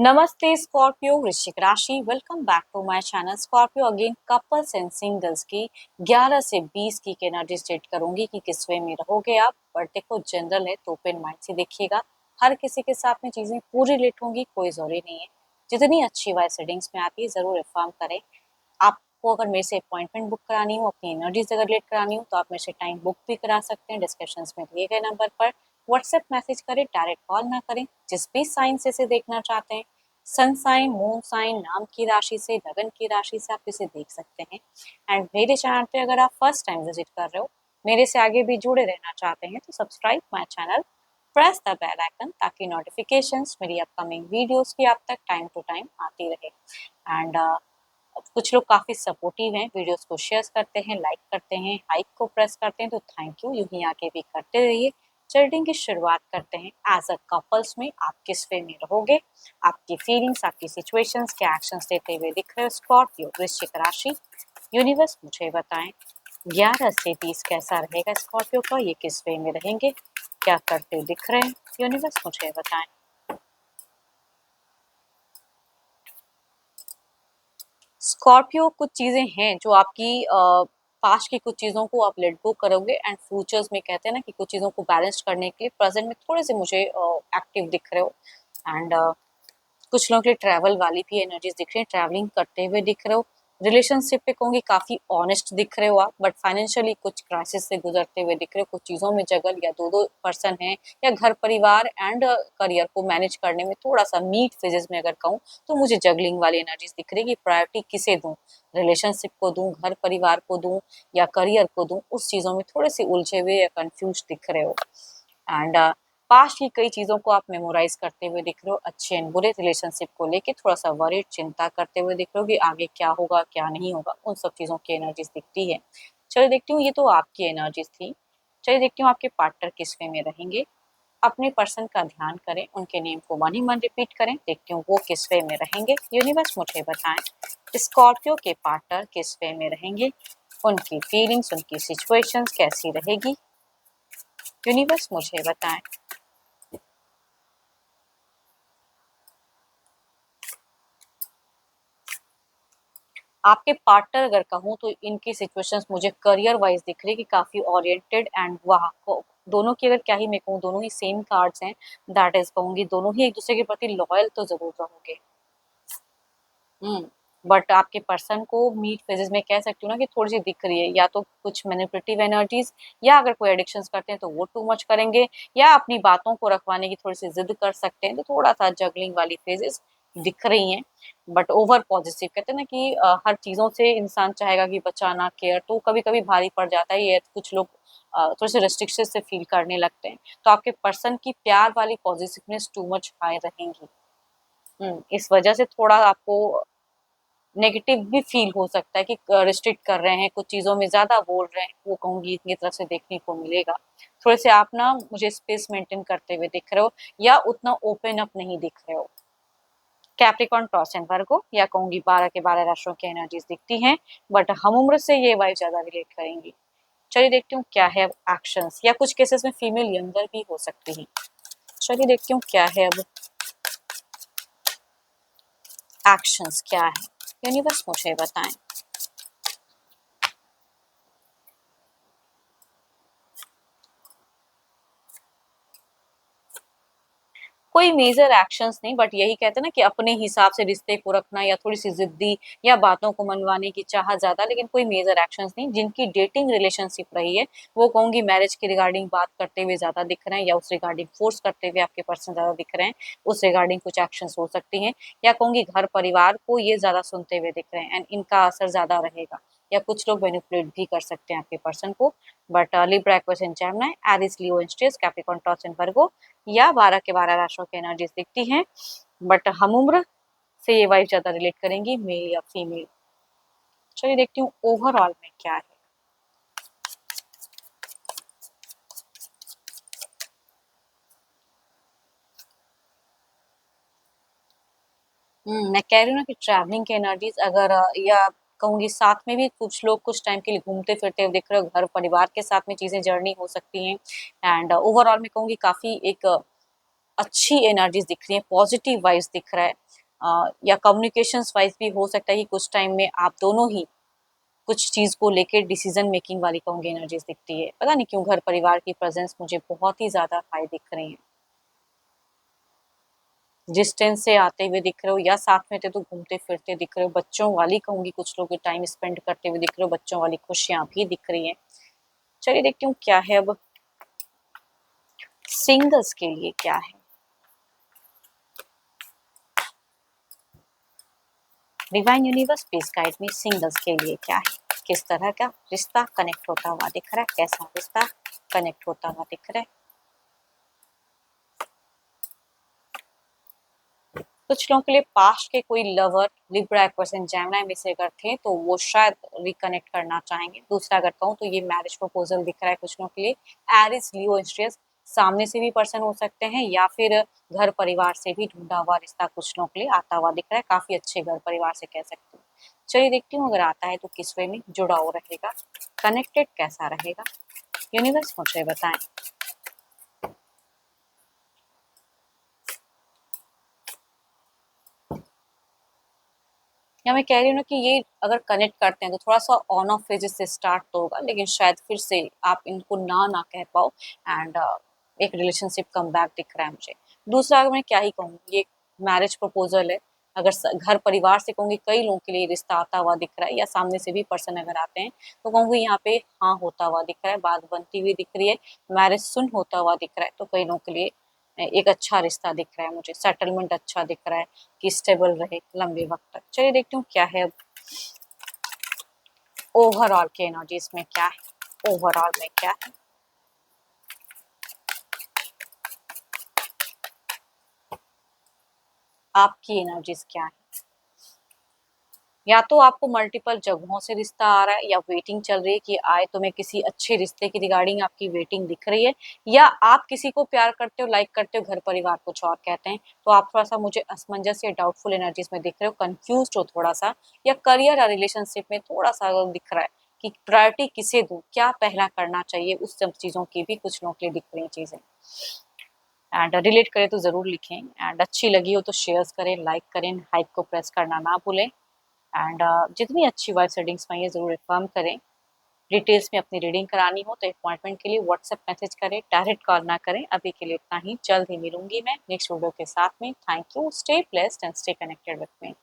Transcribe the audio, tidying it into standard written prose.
नमस्ते स्कॉर्पियो वृश्चिक राशि। Welcome back to my channel Scorpio. Again couples and singles की 11 से 20 की एनर्जी स्टेट करूंगी कि किस वे में रहोगे आप। बट देखो जनरल है तो ओपन माइंड से देखिएगा। हर किसी के साथ में चीजें पूरी रिलेट होंगी, कोई जरूरी नहीं है। जितनी अच्छी वाइज सेटिंग्स में आती है जरूर इन्फॉर्म करें। आपको अगर मेरे से अपॉइंटमेंट बुक करानी हो, अपनी एनर्जीज अगर रिलेट करानी हो तो आप मेरे से टाइम बुक भी करा सकते हैं डिस्क्रिप्शन में दिए गए नंबर पर। व्हाट्सएप मैसेज करें, डायरेक्ट कॉल ना करें। जिस भी साइन से इसे देखना चाहते हैं, सन साइन, मून साइन, नाम की राशि से, लगन की राशि से आप इसे देख सकते हैं। एंड मेरे चैनल पे अगर आप फर्स्ट टाइम विजिट कर रहे हो, मेरे से आगे भी जुड़े रहना चाहते हैं तो subscribe my channel, press the bell icon ताकि नोटिफिकेशंस मेरी अपकमिंग वीडियोस की आप तक टाइम टू टाइम आती रहे। एंड कुछ लोग काफी सपोर्टिव हैं, वीडियोस को शेयर करते हैं, लाइक करते हैं, हाइक को प्रेस करते हैं, तो थैंक यू, यूं ही आगे भी करते रहिए। चैटिंग की शुरुआत करते हैं। एज अ कपल्स में आप किस वे में रहोगे, आपकी फीलिंग्स, आपकी सिचुएशंस, क्या एक्शंस लेते हुए दिख रहे हो स्कॉर्पियो वृश्चिक राशि। यूनिवर्स मुझे बताएं 11 से 20 कैसा रहेगा स्कॉर्पियो का, ये किस वे में रहेंगे, क्या करते दिख रहे हैं, यूनिवर्स मुझे बताएं। स्कॉर्पियो कुछ चीजें हैं जो आपकी पास्ट की कुछ चीजों को आप लेट गो करोगे एंड फ्यूचर्स में कहते हैं ना कि कुछ चीजों को बैलेंस करने के लिए प्रेजेंट में थोड़े से मुझे एक्टिव दिख रहे हो। एंड कुछ लोगों के लिए ट्रैवल वाली भी एनर्जीज दिख रही है, ट्रैवलिंग करते हुए दिख रहे हो। रिलेशनशिप पे कहूंगी काफी ऑनेस्ट दिख रहे हो आप, बट फाइनेंशियली कुछ क्राइसिस से गुजरते हुए दिख रहे हो। कुछ चीजों में जगल, या दो दो पर्सन है, या घर परिवार एंड करियर को मैनेज करने में थोड़ा सा मीट फेजेस में अगर कहूँ तो मुझे जगलिंग वाली एनर्जीज दिख रही है कि प्रायोरिटी किसे दूं, रिलेशनशिप को दूं, घर परिवार को दूं, या करियर को दूं। उस चीजों में थोड़े से उलझे हुए या कंफ्यूज दिख रहे हो। एंड पास्ट की कई चीजों को आप मेमोराइज करते हुए दिख रहे हो। अच्छे एंड बुरे रिलेशनशिप को लेके थोड़ा सा वरीड, चिंता करते हुए दिख रहे हो कि आगे क्या होगा क्या नहीं होगा, उन सब चीजों की एनर्जीज दिखती है। चलिए देखती हूँ, ये तो आपकी एनर्जीज थी। चलिए देखती हूँ आपके पार्टनर किस वे में रहेंगे। अपने पर्सन का ध्यान करें, उनके नेम को मन ही मन रिपीट करें, देखती हूँ वो किस वे में रहेंगे। यूनिवर्स मुझे बताएं स्कॉर्पियो के पार्टनर किस वे में रहेंगे, उनकी फीलिंग्स, उनकी सिचुएशंस कैसी रहेगी। यूनिवर्स मुझे बताएं। आपके पार्टनर अगर कहूँ तो इनकी सिचुएशंस मुझे करियर वाइज दिख रही है कि काफी ओरिएंटेड एंड वहाँ दोनों की अगर क्या ही मैं कहूँ, दोनों ही सेम कार्ड्स हैं। दैट इज कहूंगी दोनों ही एक दूसरे के प्रति लॉयल तो जरूर रहोगे। बट आपके पर्सन को मीट फेजेस में कह सकती हूँ ना कि थोड़ी सी दिख रही है, या तो कुछ मैनिपुलेटिव एनर्जीज, या अगर कोई एडिक्शंस करते हैं तो वो टू मच करेंगे, या अपनी बातों को रखवाने की थोड़ी सी जिद कर सकते हैं, तो थोड़ा सा जगलिंग वाली फेजेस दिख रही हैं। बट ओवर पॉजिटिव कहते हैं ना कि हर चीजों से इंसान चाहेगा कि बचाना, केयर, तो कभी कभी भारी पड़ जाता है ये। कुछ लोग थोड़े से रेस्ट्रिक्शन से फील करने लगते हैं, तो आपके पर्सन की प्यार वाली पॉजिटिवनेस टू मच हाई रहेंगी। इस वजह से थोड़ा आपको नेगेटिव भी फील हो सकता है कि रिस्ट्रिक्ट कर रहे हैं, कुछ चीज़ों में ज़्यादा बोल रहे हैं, वो कहूँगी इनकी तरफ से देखने को मिलेगा। थोड़े से आप ना मुझे स्पेस मेंटेन करते हुए दिख रहे हो, या उतना ओपन अप नहीं दिख रहे हो। कैप्रिकॉर्न, टॉरस एंड वर्गो, या कहूँगी 12 के 12 राशियों की एनर्जीज दिखती हैं, बट हम उम्र से ये वाइब ज़्यादा रिलेट करेंगी। चलिए देखती हूँ क्या है एक्शंस, या कुछ केसेस में फीमेल यंगर भी हो सकती है। चलिए देखती हूँ क्या है अब एक्शंस क्या है। यूनिवर्स मुझे बताएं। कोई मेजर एक्शंस नहीं, बट यही कहते हैं ना कि अपने हिसाब से रिश्ते को रखना, या थोड़ी सी जिद्दी, या बातों को मनवाने की चाहत ज्यादा, लेकिन कोई मेजर एक्शंस नहीं। जिनकी डेटिंग रिलेशनशिप रही है वो कहूंगी मैरिज के रिगार्डिंग बात करते हुए ज्यादा दिख रहे हैं, या उस रिगार्डिंग फोर्स करते हुए आपके पर्सन ज्यादा दिख रहे हैं, उस रिगार्डिंग कुछ एक्शंस हो सकती हैं। या कहूंगी घर परिवार को ये ज्यादा सुनते हुए दिख रहे हैं एंड इनका असर ज्यादा रहेगा, या कुछ लोग मैनिपुलेट भी कर सकते हैं आपके पर्सन को। But Libra, Aquarius and Gemini, Aries, Leo and stress, Capricorn, taurus and वर्गो, या 12 के 12 राशियों की एनर्जीज दिखती हैं। बट हम उम्र से ये वाइफ ज्यादा रिलेट करेंगी, मेल या फीमेल। चलिए देखती हूँ ओवरऑल में क्या है। मैं कह रही हूँ ना कि ट्रैवलिंग की एनर्जीज अगर या कहूंगी साथ में भी कुछ लोग कुछ टाइम के लिए घूमते फिरते हुए दिख रहे हो, घर परिवार के साथ में चीजें जर्नी हो सकती हैं। एंड ओवरऑल में कहूंगी काफी एक अच्छी एनर्जीज दिख रही है, पॉजिटिव वाइब्स दिख रहा है, या कम्युनिकेशंस वाइज भी हो सकता है कि कुछ टाइम में आप दोनों ही कुछ चीज को लेके डिसीजन मेकिंग वाली कहूंगी एनर्जीज दिखती है। पता नहीं क्यों घर परिवार की प्रेजेंस मुझे बहुत ही ज्यादा हाई दिख रही है। डिस्टेंस से आते हुए दिख रहे हो या साथ में थे तो घूमते फिरते दिख रहे हो, बच्चों वाली कहूंगी, कुछ लोग टाइम स्पेंड करते हुए दिख रहे हो, बच्चों वाली खुशियां भी दिख रही हैं। चलिए देखती हूँ क्या है अब सिंगल्स के लिए क्या है। Divine universe please guide me, singles के लिए क्या है, किस तरह का रिश्ता कनेक्ट होता हुआ दिख रहा है, कैसा रिश्ता कनेक्ट होता हुआ दिख रहा है। कुछ लोगों के लिए पास्ट के कोई lover Libra Aquarius and Gemini में से अगर थे तो वो शायद रिकनेक्ट करना चाहेंगे। दूसरा अगर कहूँ तो ये मैरिज प्रपोजल दिख रहा है कुछ लोगों के लिए, एरिस लियो इंस्ट्रियस, सामने से भी पर्सन हो सकते हैं या फिर घर परिवार से भी ढूंढा हुआ रिश्ता कुछ लोगों के लिए आता हुआ दिख रहा है, काफी अच्छे घर परिवार से कह सकते हैं। चलिए देखती हूँ अगर आता है तो किस वे में जुड़ाव रहेगा, कनेक्टेड कैसा रहेगा, यूनिवर्स मुझे बताएं। या मैं कह रही हूँ ना कि ये अगर कनेक्ट करते हैं तो थोड़ा सा ऑन ऑफ फेजेस से स्टार्ट तो होगा, लेकिन शायद फिर से आप इनको ना कह पाओ एंड एक रिलेशनशिप कम बैक दिख रहा है मुझे। दूसरा अगर मैं क्या ही कहूँ, ये मैरिज प्रपोजल है। अगर घर परिवार से कहूँगी कई लोगों के लिए रिश्ता आता हुआ दिख रहा है या सामने से भी पर्सन अगर आते हैं तो कहूँगी यहाँ पे हाँ होता हुआ दिख रहा है, बात बनती हुई दिख रही है, मैरिज सुन होता हुआ दिख रहा है, तो कई लोगों के लिए एक अच्छा रिश्ता दिख रहा है मुझे, सेटलमेंट अच्छा दिख रहा है कि स्टेबल रहे लंबे वक्त तक। चलिए देखती हूँ क्या है अब ओवरऑल के एनर्जीज में क्या है, ओवरऑल में क्या है। आपकी एनर्जीज क्या है। या तो आपको मल्टीपल जगहों से रिश्ता आ रहा है या वेटिंग चल रही है कि आए, तो मैं किसी अच्छे रिश्ते की रिगार्डिंग आपकी वेटिंग दिख रही है, या आप किसी को प्यार करते हो, लाइक करते हो, घर परिवार कुछ और कहते हैं, तो आप थोड़ा सा मुझे असमंजस या डाउटफुल एनर्जीज में दिख रहे हो, कंफ्यूज हो थोड़ा सा, या करियर या रिलेशनशिप में थोड़ा सा दिख रहा है कि प्रायोरिटी किसे दूं, क्या पहला करना चाहिए, उस सब चीजों की भी कुछ लोगों के लिए दिख रही चीजें। एंड रिलेट करें तो जरूर लिखें, एंड अच्छी लगी हो तो शेयर करें, लाइक करें, हाइप को प्रेस करना ना भूलें, एंड जितनी अच्छी वाइब सेटिंग्स पाई है ज़रूर इन्फॉर्म करें। डिटेल्स में अपनी रीडिंग करानी हो तो अपॉइंटमेंट के लिए व्हाट्सएप मैसेज करें, डायरेक्ट कॉल ना करें। अभी के लिए इतना ही, जल्द ही मिलूंगी मैं नेक्स्ट वीडियो के साथ में। Thank you, stay blessed and stay connected with me.